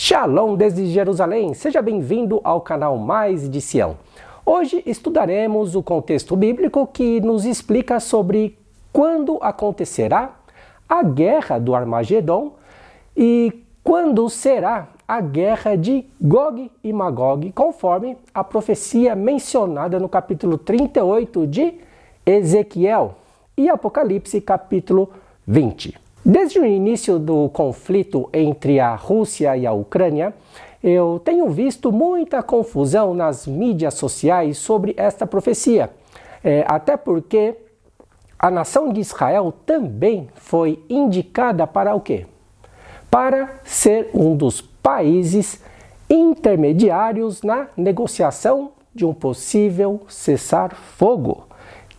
Shalom desde Jerusalém, seja bem-vindo ao canal Mais de Sião. Hoje estudaremos o contexto bíblico que nos explica sobre quando acontecerá a guerra do Armagedon e quando será a guerra de Gog e Magog, conforme a profecia mencionada no capítulo 38 de Ezequiel e Apocalipse capítulo 20. Desde o início do conflito entre a Rússia e a Ucrânia, eu tenho visto muita confusão nas mídias sociais sobre esta profecia. Até porque a nação de Israel também foi indicada para o quê? Para ser um dos países intermediários na negociação de um possível cessar-fogo.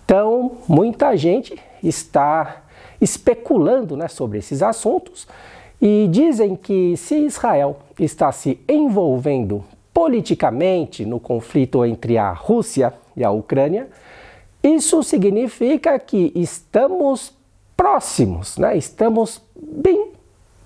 Então, muita gente está especulando, sobre esses assuntos e dizem que se Israel está se envolvendo politicamente no conflito entre a Rússia e a Ucrânia, isso significa que estamos próximos, estamos bem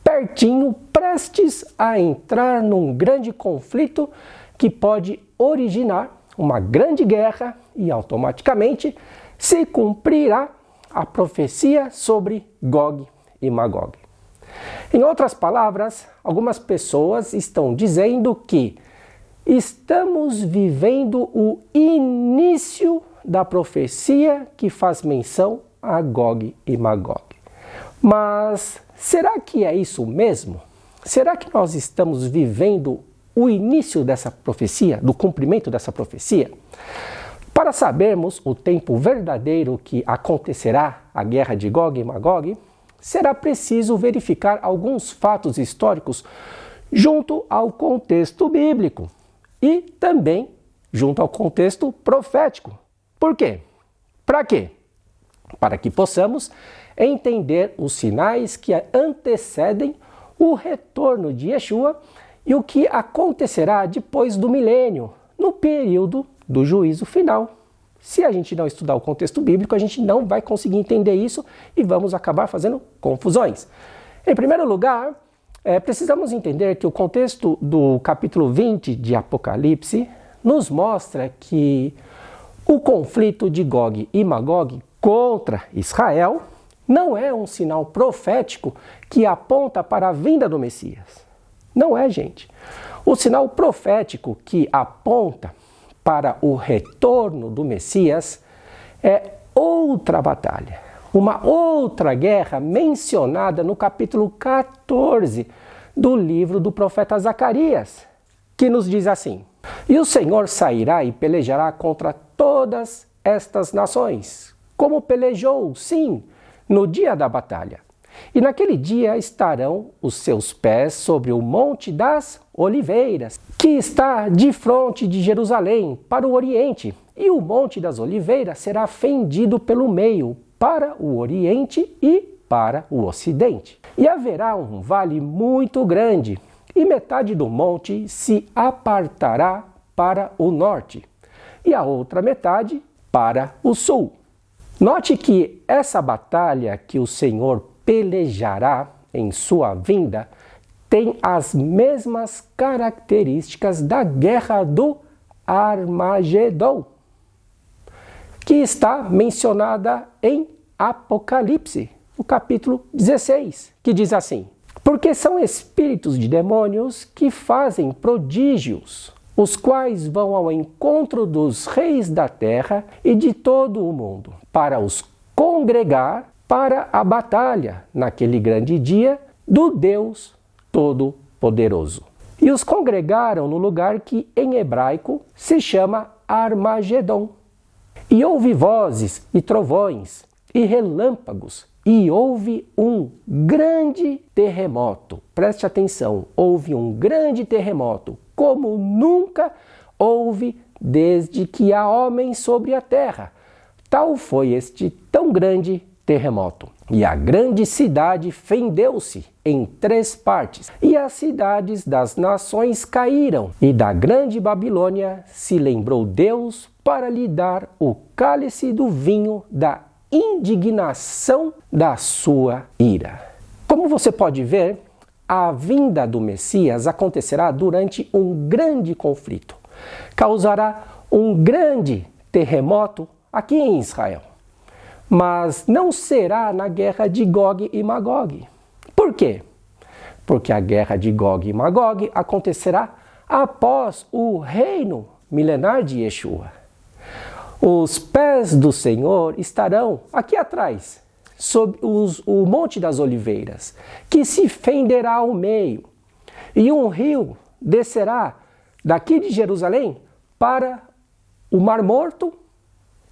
pertinho, prestes a entrar num grande conflito que pode originar uma grande guerra e automaticamente se cumprirá a profecia sobre Gog e Magog. Em outras palavras, algumas pessoas estão dizendo que estamos vivendo o início da profecia que faz menção a Gog e Magog. Mas será que é isso mesmo? Será que nós estamos vivendo o início dessa profecia, do cumprimento dessa profecia? Para sabermos o tempo verdadeiro que acontecerá a guerra de Gog e Magog, será preciso verificar alguns fatos históricos junto ao contexto bíblico e também junto ao contexto profético. Por quê? Para quê? Para que possamos entender os sinais que antecedem o retorno de Yeshua e o que acontecerá depois do milênio, no período do juízo final. Se a gente não estudar o contexto bíblico, a gente não vai conseguir entender isso e vamos acabar fazendo confusões. Em primeiro lugar, precisamos entender que o contexto do capítulo 20 de Apocalipse nos mostra que o conflito de Gog e Magog contra Israel não é um sinal profético que aponta para a vinda do Messias. Não é, gente. O sinal profético que aponta para o retorno do Messias é outra batalha, uma outra guerra mencionada no capítulo 14 do livro do profeta Zacarias, que nos diz assim: E o Senhor sairá e pelejará contra todas estas nações, como pelejou, sim, no dia da batalha. E naquele dia estarão os seus pés sobre o Monte das Oliveiras, que está de fronte de Jerusalém para o Oriente, e o Monte das Oliveiras será fendido pelo meio para o Oriente e para o Ocidente. E haverá um vale muito grande, e metade do monte se apartará para o norte, e a outra metade para o sul. Note que essa batalha que o Senhor pelejará em sua vinda tem as mesmas características da guerra do Armagedon, que está mencionada em Apocalipse, no capítulo 16, que diz assim: Porque são espíritos de demônios que fazem prodígios, os quais vão ao encontro dos reis da terra e de todo o mundo, para os congregar para a batalha naquele grande dia do Deus Todo-Poderoso. E os congregaram no lugar que em hebraico se chama Armagedon. E houve vozes e trovões e relâmpagos e houve um grande terremoto. Preste atenção, houve um grande terremoto, como nunca houve desde que há homens sobre a terra. Tal foi este tão grande terremoto. E a grande cidade fendeu-se em 3 partes, e as cidades das nações caíram, e da grande Babilônia se lembrou Deus para lhe dar o cálice do vinho da indignação da sua ira. Como você pode ver, a vinda do Messias acontecerá durante um grande conflito. Causará um grande terremoto aqui em Israel. Mas não será na guerra de Gog e Magog. Por quê? Porque a guerra de Gog e Magog acontecerá após o reino milenar de Yeshua. Os pés do Senhor estarão aqui atrás, sob o Monte das Oliveiras, que se fenderá ao meio, e um rio descerá daqui de Jerusalém para o Mar Morto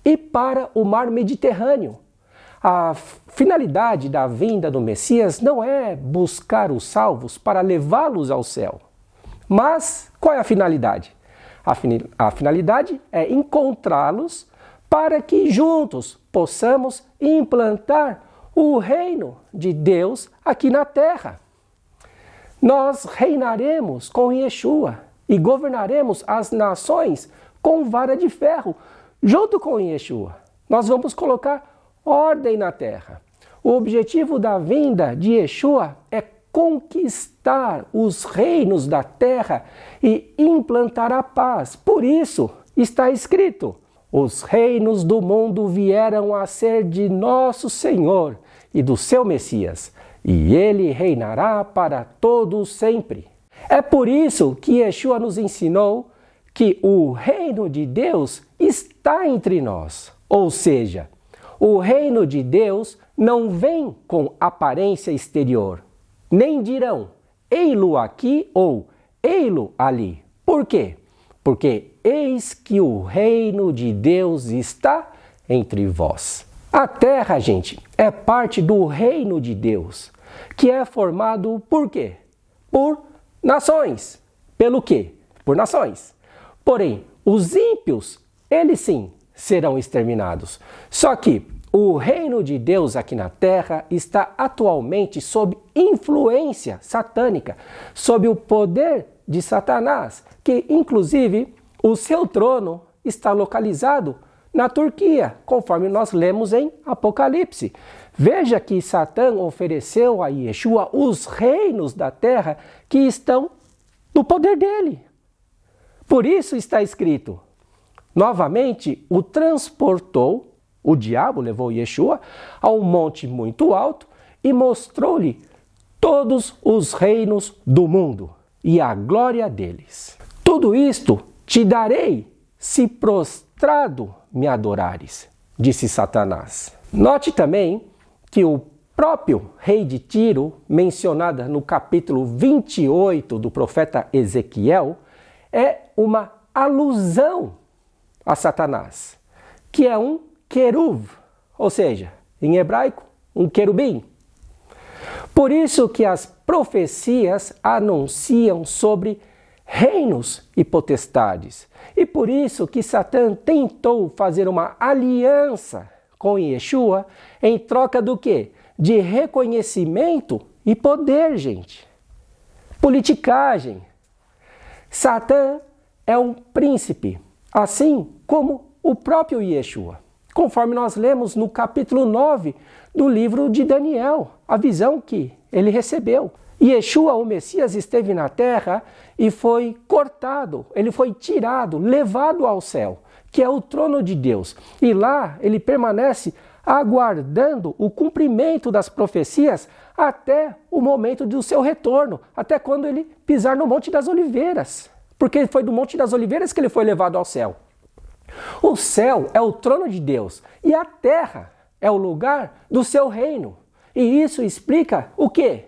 e para o Mar Mediterrâneo. A finalidade da vinda do Messias não é buscar os salvos para levá-los ao céu. Mas qual é a finalidade? A finalidade é encontrá-los para que juntos possamos implantar o reino de Deus aqui na terra. Nós reinaremos com Yeshua e governaremos as nações com vara de ferro, junto com Yeshua. Nós vamos colocar ordem na terra. O objetivo da vinda de Yeshua é conquistar os reinos da terra e implantar a paz. Por isso está escrito: os reinos do mundo vieram a ser de nosso Senhor e do seu Messias, e ele reinará para todos sempre. É por isso que Yeshua nos ensinou que o reino de Deus está entre nós. Ou seja, o reino de Deus não vem com aparência exterior. Nem dirão, ei-lo aqui ou ei-lo ali. Por quê? Porque eis que o reino de Deus está entre vós. A terra, gente, é parte do reino de Deus, que é formado por quê? Por nações. Pelo quê? Por nações. Porém, os ímpios, eles sim, serão exterminados. Só que o reino de Deus aqui na terra está atualmente sob influência satânica, sob o poder de Satanás, que inclusive o seu trono está localizado na Turquia, conforme nós lemos em Apocalipse. Veja que Satã ofereceu a Yeshua os reinos da terra que estão no poder dele. Por isso está escrito, novamente o transportou, o diabo levou Yeshua a um monte muito alto e mostrou-lhe todos os reinos do mundo e a glória deles. Tudo isto te darei se prostrado me adorares, disse Satanás. Note também que o próprio rei de Tiro, mencionado no capítulo 28 do profeta Ezequiel, é uma alusão a Satanás, que é um queruv, ou seja, em hebraico, um querubim. Por isso que as profecias anunciam sobre reinos e potestades. E por isso que Satã tentou fazer uma aliança com Yeshua em troca do quê? De reconhecimento e poder, gente. Politicagem. Satã é um príncipe, assim como o próprio Yeshua. Conforme nós lemos no capítulo 9 do livro de Daniel, a visão que ele recebeu. Yeshua, o Messias, esteve na terra e foi cortado, ele foi tirado, levado ao céu, que é o trono de Deus. E lá ele permanece aguardando o cumprimento das profecias até o momento do seu retorno, até quando ele pisar no Monte das Oliveiras. Porque foi do Monte das Oliveiras que ele foi levado ao céu. O céu é o trono de Deus e a terra é o lugar do seu reino. E isso explica o quê?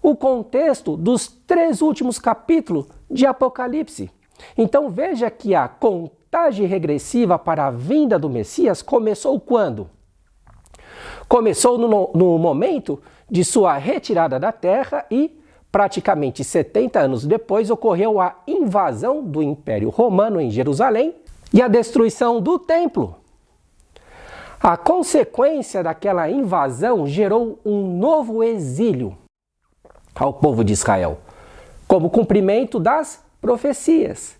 O contexto dos 3 últimos capítulos de Apocalipse. Então veja que a contagem regressiva para a vinda do Messias começou quando? Começou no momento de sua retirada da terra e praticamente 70 anos depois ocorreu a invasão do Império Romano em Jerusalém e a destruição do templo. A consequência daquela invasão gerou um novo exílio ao povo de Israel, como cumprimento das profecias.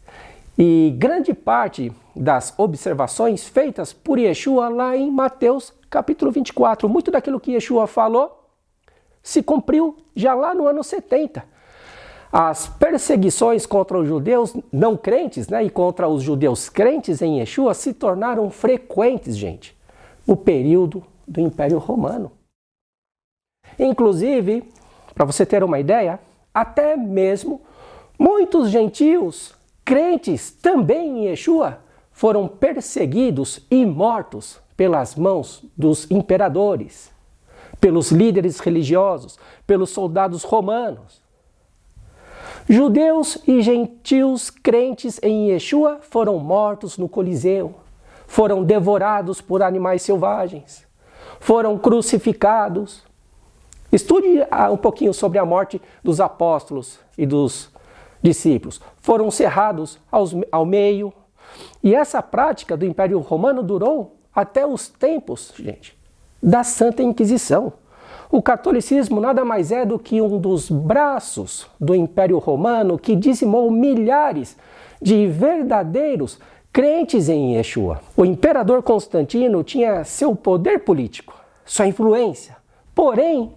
E grande parte das observações feitas por Yeshua lá em Mateus capítulo 24, muito daquilo que Yeshua falou se cumpriu já lá no ano 70. As perseguições contra os judeus não crentes, e contra os judeus crentes em Yeshua se tornaram frequentes, gente, no período do Império Romano. Inclusive, para você ter uma ideia, até mesmo muitos gentios crentes também em Yeshua foram perseguidos e mortos pelas mãos dos imperadores, pelos líderes religiosos, pelos soldados romanos. Judeus e gentios crentes em Yeshua foram mortos no Coliseu, foram devorados por animais selvagens, foram crucificados. Estude um pouquinho sobre a morte dos apóstolos e dos discípulos. Foram cerrados ao meio. E essa prática do Império Romano durou até os tempos, gente, da Santa Inquisição. O catolicismo nada mais é do que um dos braços do Império Romano que dizimou milhares de verdadeiros crentes em Yeshua. O imperador Constantino tinha seu poder político, sua influência. Porém,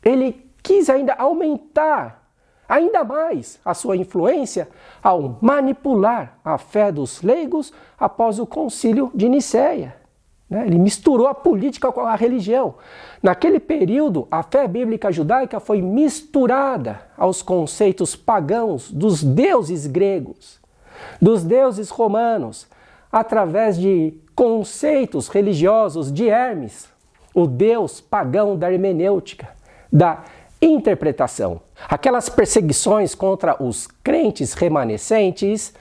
ele quis ainda aumentar ainda mais a sua influência ao manipular a fé dos leigos após o concílio de Nicéia. Ele misturou a política com a religião. Naquele período, a fé bíblica judaica foi misturada aos conceitos pagãos dos deuses gregos, dos deuses romanos, através de conceitos religiosos de Hermes, o deus pagão da hermenêutica, da interpretação. Aquelas perseguições contra os crentes remanescentes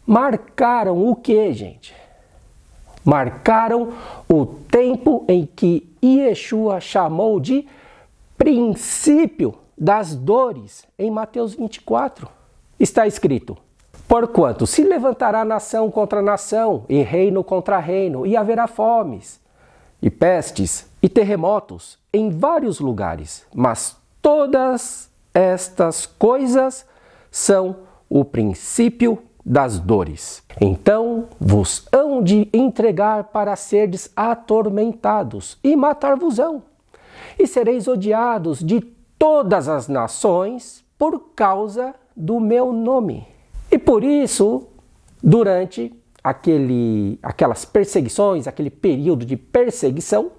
marcaram o quê, gente? Marcaram o tempo em que Yeshua chamou de princípio das dores, em Mateus 24. Está escrito: porquanto se levantará nação contra nação, e reino contra reino, e haverá fomes, e pestes, e terremotos em vários lugares, mas todas estas coisas são o princípio das dores. Então vos hão de entregar para serdes atormentados, e matar-vos-ão, e sereis odiados de todas as nações por causa do meu nome. E por isso, durante aquelas perseguições, aquele período de perseguição,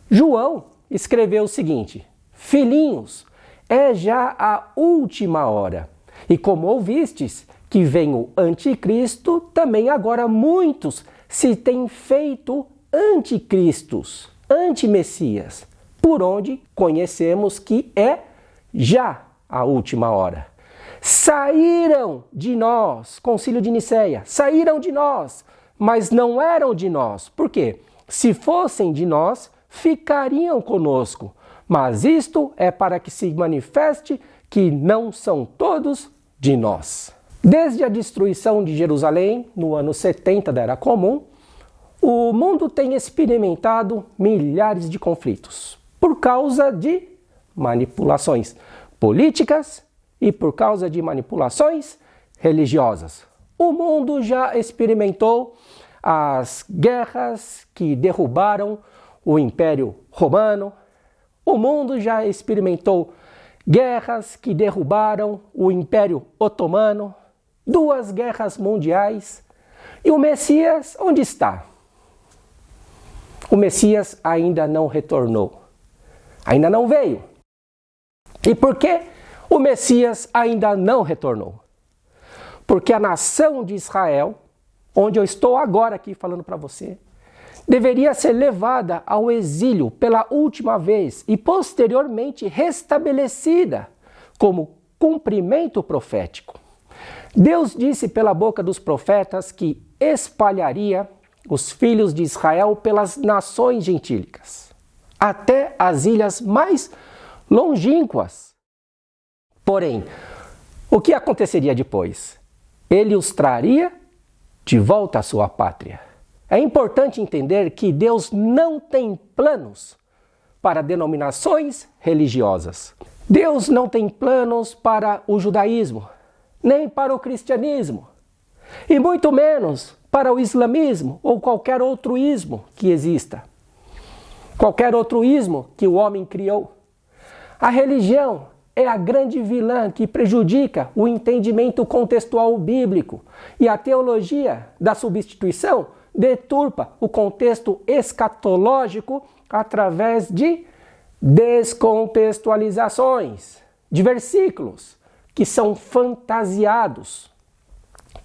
João escreveu o seguinte: filhinhos, é já a última hora. E como ouvistes que vem o anticristo, também agora muitos se têm feito anticristos, antimessias, por onde conhecemos que é já a última hora. Saíram de nós, concílio de Nicéia, saíram de nós, mas não eram de nós. Por quê? Se fossem de nós, ficariam conosco. Mas isto é para que se manifeste que não são todos de nós. Desde a destruição de Jerusalém, no ano 70 da Era Comum, o mundo tem experimentado milhares de conflitos por causa de manipulações políticas e por causa de manipulações religiosas. O mundo já experimentou as guerras que derrubaram o Império Romano. O mundo já experimentou guerras que derrubaram o Império Otomano, 2 guerras mundiais. E o Messias, onde está? O Messias ainda não retornou. Ainda não veio. E por que o Messias ainda não retornou? Porque a nação de Israel, onde eu estou agora aqui falando para você, deveria ser levada ao exílio pela última vez e posteriormente restabelecida como cumprimento profético. Deus disse pela boca dos profetas que espalharia os filhos de Israel pelas nações gentílicas, até as ilhas mais longínquas. Porém, o que aconteceria depois? Ele os traria de volta à sua pátria. É importante entender que Deus não tem planos para denominações religiosas. Deus não tem planos para o judaísmo, nem para o cristianismo, e muito menos para o islamismo ou qualquer outro ismo que exista. Qualquer outro ismo que o homem criou. A religião é a grande vilã que prejudica o entendimento contextual bíblico, e a teologia da substituição deturpa o contexto escatológico através de descontextualizações de versículos que são fantasiados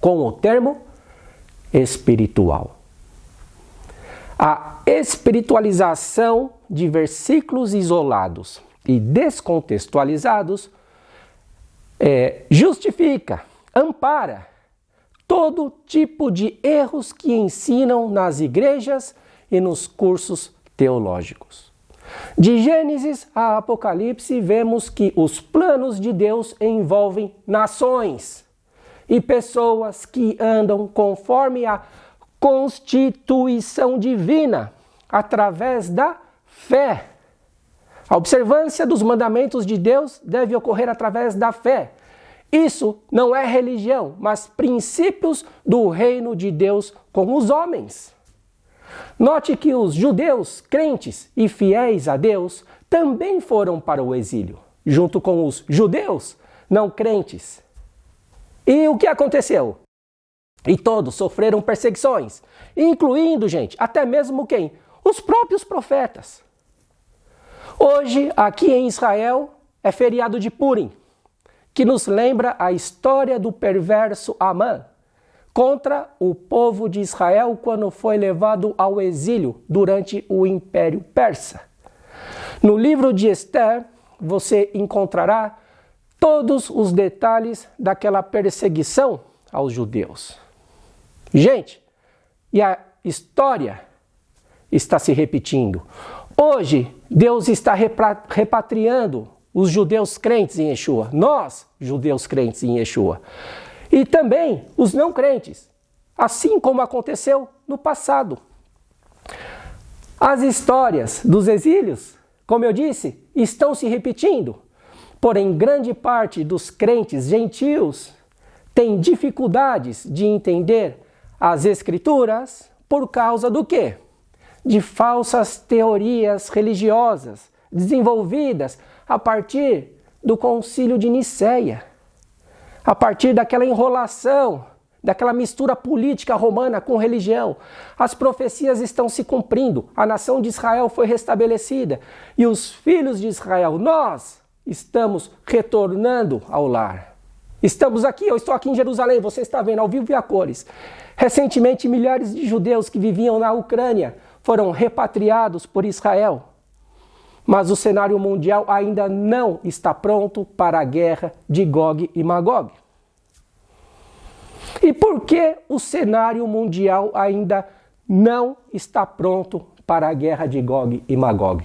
com o termo espiritual. A espiritualização de versículos isolados e descontextualizados justifica, ampara todo tipo de erros que ensinam nas igrejas e nos cursos teológicos. De Gênesis a Apocalipse, vemos que os planos de Deus envolvem nações e pessoas que andam conforme a constituição divina, através da fé. A observância dos mandamentos de Deus deve ocorrer através da fé. Isso não é religião, mas princípios do reino de Deus com os homens. Note que os judeus crentes e fiéis a Deus também foram para o exílio, junto com os judeus não crentes. E o que aconteceu? E todos sofreram perseguições, incluindo, gente, até mesmo quem? Os próprios profetas. Hoje, aqui em Israel, é feriado de Purim, que nos lembra a história do perverso Amã contra o povo de Israel quando foi levado ao exílio durante o Império Persa. No livro de Esther, você encontrará todos os detalhes daquela perseguição aos judeus. Gente, e a história está se repetindo. Hoje, Deus está repatriando os judeus crentes em Yeshua. Nós, judeus crentes em Yeshua. E também os não crentes, assim como aconteceu no passado. As histórias dos exílios, como eu disse, estão se repetindo. Porém, grande parte dos crentes gentios tem dificuldades de entender as Escrituras por causa do quê? De falsas teorias religiosas desenvolvidas a partir do Concílio de Nicéia, a partir daquela enrolação, daquela mistura política romana com religião. As profecias estão se cumprindo, a nação de Israel foi restabelecida e os filhos de Israel, nós estamos retornando ao lar. Estamos aqui, eu estou aqui em Jerusalém, você está vendo ao vivo e a cores. Recentemente, milhares de judeus que viviam na Ucrânia foram repatriados por Israel. Mas o cenário mundial ainda não está pronto para a guerra de Gog e Magog. E por que o cenário mundial ainda não está pronto para a guerra de Gog e Magog?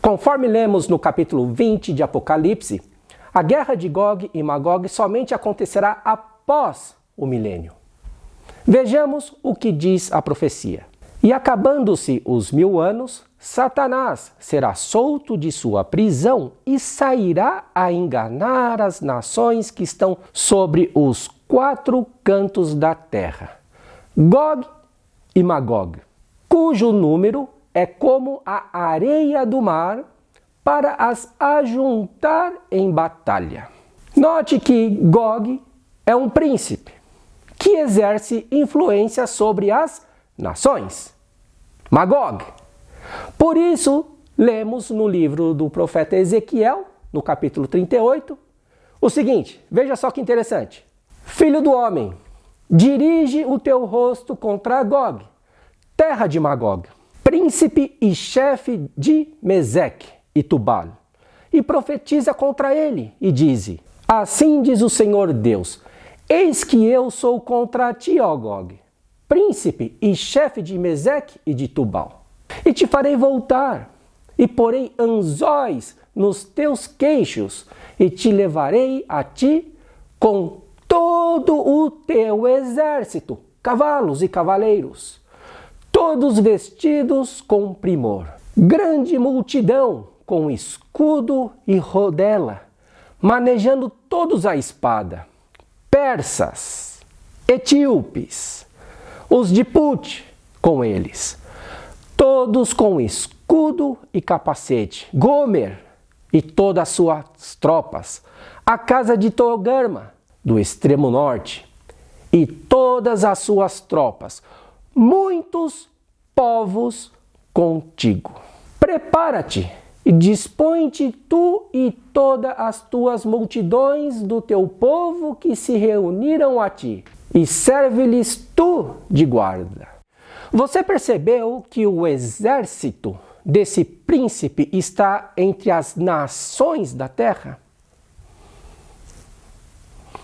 Conforme lemos no capítulo 20 de Apocalipse, a guerra de Gog e Magog somente acontecerá após o milênio. Vejamos o que diz a profecia. E acabando-se os 1000 anos, Satanás será solto de sua prisão e sairá a enganar as nações que estão sobre os 4 cantos da terra, Gog e Magog, cujo número é como a areia do mar, para as ajuntar em batalha. Note que Gog é um príncipe que exerce influência sobre as nações. Magog. Por isso, lemos no livro do profeta Ezequiel, no capítulo 38, o seguinte, veja só que interessante. Filho do homem, dirige o teu rosto contra Gog, terra de Magog, príncipe e chefe de Meseque e Tubal, e profetiza contra ele, e dize: assim diz o Senhor Deus, eis que eu sou contra ti, ó Gog, príncipe e chefe de Meseque e de Tubal, e te farei voltar, e porei anzóis nos teus queixos, e te levarei a ti com todo o teu exército, cavalos e cavaleiros, todos vestidos com primor, grande multidão, com escudo e rodela, manejando todos a espada, persas, etíopes, os de Put com eles, todos com escudo e capacete, Gomer, e todas as suas tropas, a casa de Togarma, do extremo norte, e todas as suas tropas, muitos povos contigo. Prepara-te e dispõe-te tu e todas as tuas multidões do teu povo que se reuniram a ti, e serve-lhes tu de guarda. Você percebeu que o exército desse príncipe está entre as nações da terra?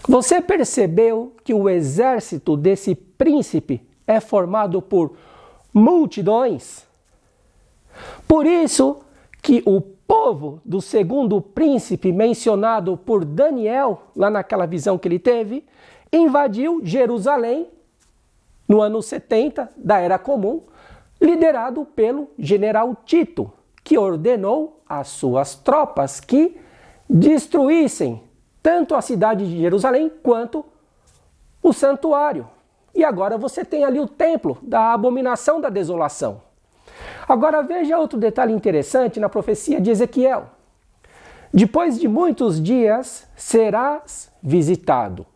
Você percebeu que o exército desse príncipe é formado por multidões? Por isso que o povo do segundo príncipe mencionado por Daniel, lá naquela visão que ele teve, invadiu Jerusalém no ano 70 da Era Comum, liderado pelo general Tito, que ordenou às suas tropas que destruíssem tanto a cidade de Jerusalém quanto o santuário. E agora você tem ali o templo da abominação da desolação. Agora veja outro detalhe interessante na profecia de Ezequiel. Depois de muitos dias serás visitado.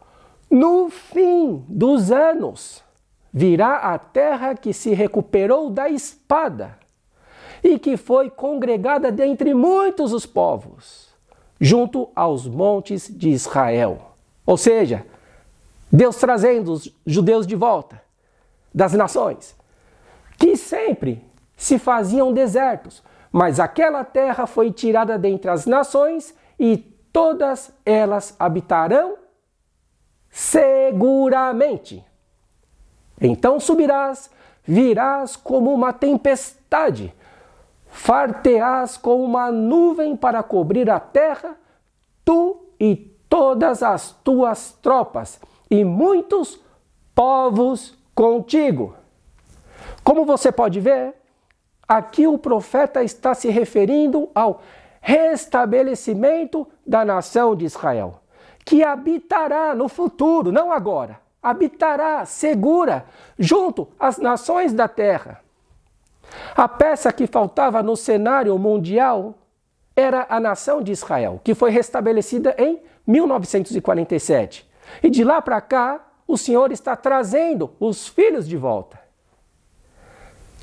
No fim dos anos virá a terra que se recuperou da espada e que foi congregada dentre muitos os povos, junto aos montes de Israel. Ou seja, Deus trazendo os judeus de volta das nações, que sempre se faziam desertos, mas aquela terra foi tirada dentre as nações e todas elas habitarão seguramente. Então subirás, virás como uma tempestade, far-te-ás como uma nuvem para cobrir a terra, tu e todas as tuas tropas, e muitos povos contigo. Como você pode ver, aqui o profeta está se referindo ao restabelecimento da nação de Israel, que habitará no futuro, não agora, habitará segura junto às nações da terra. A peça que faltava no cenário mundial era a nação de Israel, que foi restabelecida em 1947. E de lá para cá, o Senhor está trazendo os filhos de volta.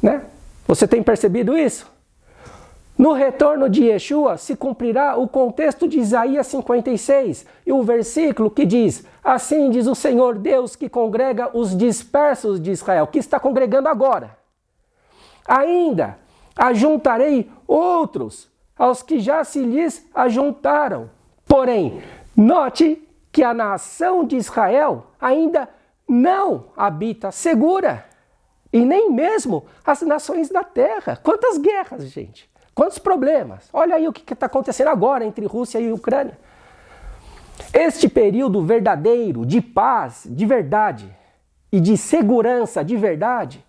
Né? Você tem percebido isso? No retorno de Yeshua se cumprirá o contexto de Isaías 56 e o versículo que diz: assim diz o Senhor Deus que congrega os dispersos de Israel, que está congregando agora. Ainda ajuntarei outros aos que já se lhes ajuntaram. Porém, note que a nação de Israel ainda não habita segura, e nem mesmo as nações da terra. Quantas guerras, gente! Quantos problemas! Olha aí o que está acontecendo agora entre Rússia e Ucrânia. Este período verdadeiro de paz, de verdade, e de segurança de verdade,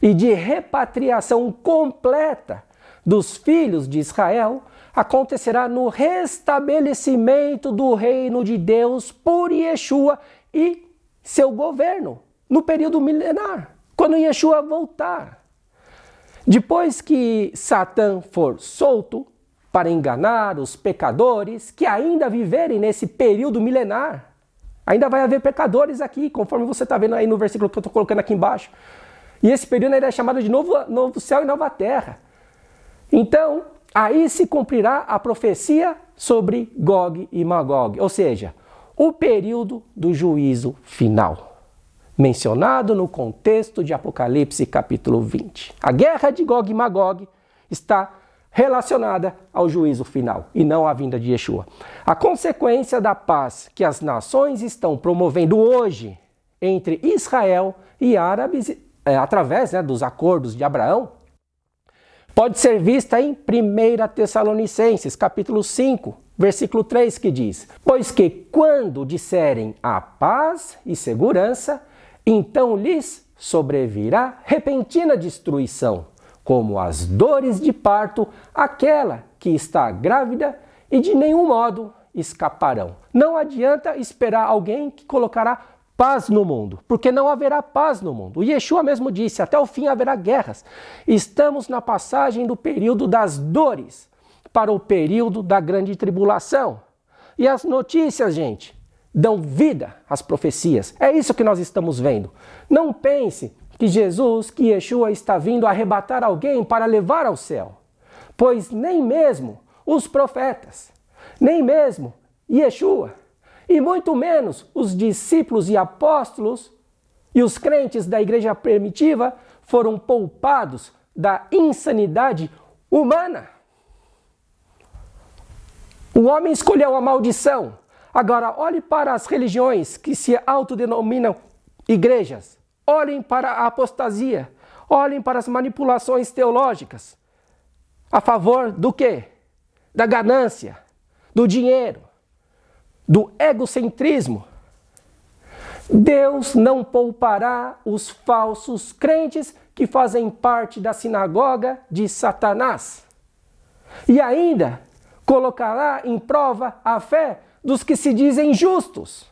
e de repatriação completa dos filhos de Israel, acontecerá no restabelecimento do reino de Deus por Yeshua e seu governo, no período milenar, quando Yeshua voltar. Depois que Satã for solto para enganar os pecadores que ainda viverem nesse período milenar, ainda vai haver pecadores aqui, conforme você está vendo aí no versículo que eu estou colocando aqui embaixo. E esse período ainda é chamado de novo céu e nova terra. Então, aí se cumprirá a profecia sobre Gog e Magog, ou seja, o período do juízo final, mencionado no contexto de Apocalipse capítulo 20. A guerra de Gog e Magog está relacionada ao juízo final e não à vinda de Yeshua. A consequência da paz que as nações estão promovendo hoje entre Israel e árabes, através dos acordos de Abraão, pode ser vista em 1 Tessalonicenses, capítulo 5, versículo 3, que diz: pois que quando disserem a paz e segurança, então lhes sobrevirá repentina destruição, como as dores de parto, aquela que está grávida, e de nenhum modo escaparão. Não adianta esperar alguém que colocará paz no mundo, porque não haverá paz no mundo. O Yeshua mesmo disse: até o fim haverá guerras. Estamos na passagem do período das dores, para o período da grande tribulação. E as notícias, gente, dão vida às profecias. É isso que nós estamos vendo. Não pense que Jesus, que Yeshua, está vindo arrebatar alguém para levar ao céu. Pois nem mesmo os profetas, nem mesmo Yeshua, e muito menos os discípulos e apóstolos e os crentes da igreja primitiva foram poupados da insanidade humana. O homem escolheu a maldição. Agora, olhe para as religiões que se autodenominam igrejas. Olhem para a apostasia. Olhem para as manipulações teológicas. A favor do quê? Da ganância, do dinheiro, do egocentrismo. Deus não poupará os falsos crentes que fazem parte da sinagoga de Satanás. E ainda colocará em prova a fé dos que se dizem justos.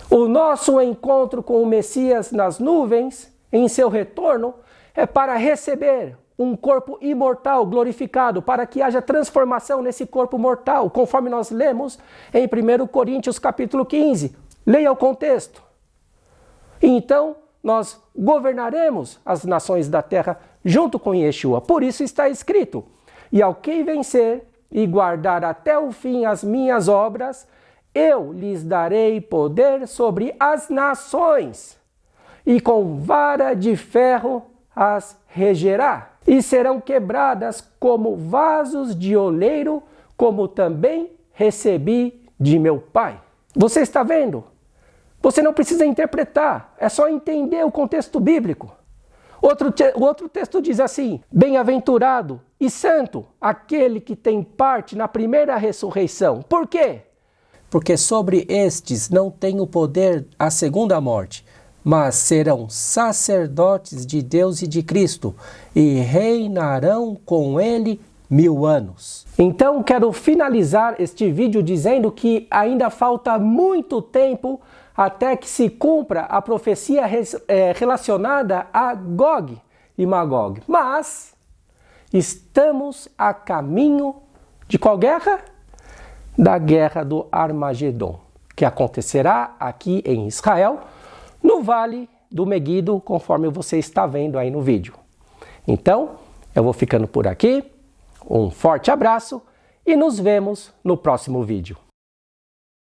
O nosso encontro com o Messias nas nuvens, em seu retorno, é para receber um corpo imortal glorificado, para que haja transformação nesse corpo mortal, conforme nós lemos em 1 Coríntios capítulo 15. Leia o contexto. Então, nós governaremos as nações da terra junto com Yeshua. Por isso está escrito: e ao que vencer e guardar até o fim as minhas obras, eu lhes darei poder sobre as nações, e com vara de ferro as regerá, e serão quebradas como vasos de oleiro, como também recebi de meu Pai. Você está vendo? Você não precisa interpretar, é só entender o contexto bíblico. Outro texto diz assim: bem-aventurado e santo aquele que tem parte na primeira ressurreição. Por quê? Porque sobre estes não tem o poder a segunda morte, mas serão sacerdotes de Deus e de Cristo, e reinarão com ele 1000 anos. Então quero finalizar este vídeo dizendo que ainda falta muito tempo até que se cumpra a profecia relacionada a Gog e Magog. Mas estamos a caminho de qual guerra? Da guerra do Armagedon, que acontecerá aqui em Israel, no Vale do Meguido, conforme você está vendo aí no vídeo. Então, eu vou ficando por aqui. Um forte abraço e nos vemos no próximo vídeo.